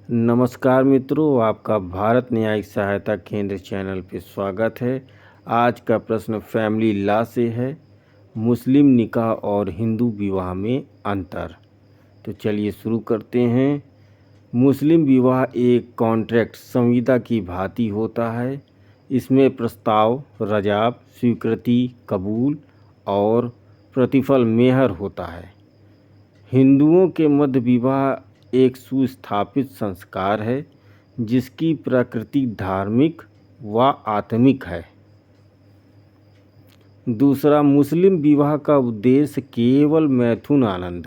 नमस्कार मित्रों, आपका भारत न्यायिक सहायता केंद्र चैनल पे स्वागत है। आज का प्रश्न फैमिली लॉ से है, मुस्लिम निकाह और हिंदू विवाह में अंतर। तो चलिए शुरू करते हैं। मुस्लिम विवाह एक कॉन्ट्रैक्ट संविदा की भांति होता है। इसमें प्रस्ताव, रजाब, स्वीकृति, कबूल और प्रतिफल मेहर होता है। हिंदुओं के मध्य विवाह एक सुस्थापित संस्कार है जिसकी प्रकृति धार्मिक व आत्मिक है। दूसरा, मुस्लिम विवाह का उद्देश्य केवल मैथुन आनंद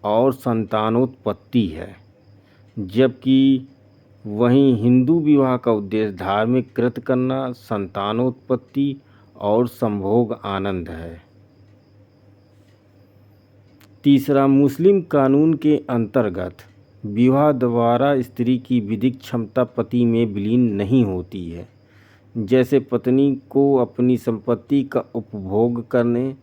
और संतानोत्पत्ति है, जबकि वहीं हिंदू विवाह का उद्देश्य धार्मिक कृत करना, संतानोत्पत्ति और संभोग आनंद है। तीसरा, मुस्लिम कानून के अंतर्गत विवाह द्वारा स्त्री की विधिक क्षमता पति में विलीन नहीं होती है। जैसे पत्नी को अपनी संपत्ति का उपभोग करने,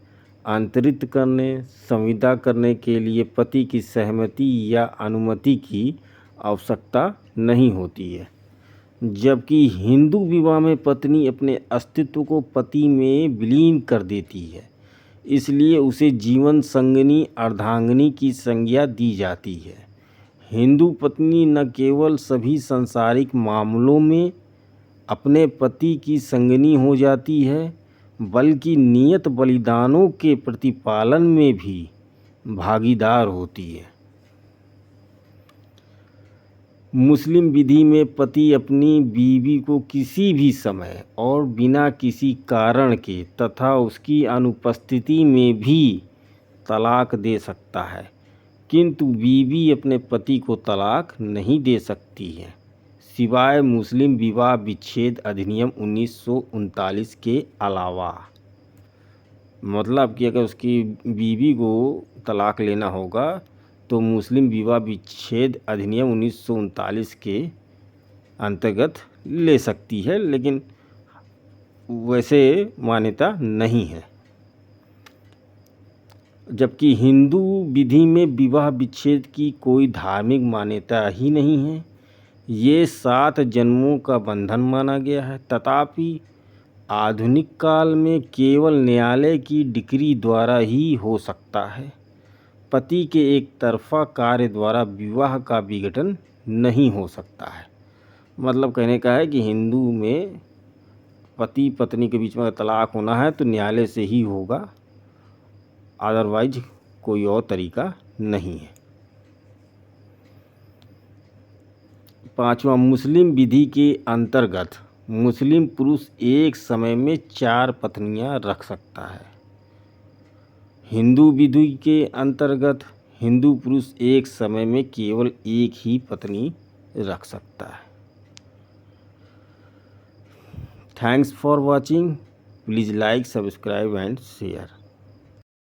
अंतरित करने, संविदा करने के लिए पति की सहमति या अनुमति की आवश्यकता नहीं होती है, जबकि हिंदू विवाह में पत्नी अपने अस्तित्व को पति में विलीन कर देती है, इसलिए उसे जीवन संगिनी अर्धांगिनी की संज्ञा दी जाती है। हिंदू पत्नी न केवल सभी सांसारिक मामलों में अपने पति की संगिनी हो जाती है, बल्कि नियत बलिदानों के प्रतिपालन में भी भागीदार होती है। मुस्लिम विधि में पति अपनी बीवी को किसी भी समय और बिना किसी कारण के तथा उसकी अनुपस्थिति में भी तलाक दे सकता है, किंतु बीवी अपने पति को तलाक नहीं दे सकती है, सिवाय मुस्लिम विवाह विच्छेद अधिनियम 1939 के अलावा। मतलब कि अगर उसकी बीवी को तलाक लेना होगा तो मुस्लिम विवाह विच्छेद अधिनियम 1939 के अंतर्गत ले सकती है, लेकिन वैसे मान्यता नहीं है। जबकि हिंदू विधि में विवाह विच्छेद की कोई धार्मिक मान्यता ही नहीं है। ये 7 जन्मों का बंधन माना गया है। तथापि आधुनिक काल में केवल न्यायालय की डिक्री द्वारा ही हो सकता है। पति के एक तरफा कार्य द्वारा विवाह का विघटन नहीं हो सकता है। मतलब कहने का है कि हिंदू में पति पत्नी के बीच में तलाक होना है तो न्यायालय से ही होगा, अदरवाइज कोई और तरीका नहीं है। पांचवा, मुस्लिम विधि के अंतर्गत मुस्लिम पुरुष एक समय में 4 पत्नियां रख सकता है। हिंदू विधि के अंतर्गत हिंदू पुरुष एक समय में केवल एक ही पत्नी रख सकता है। Thanks for watching. Please like, subscribe and share.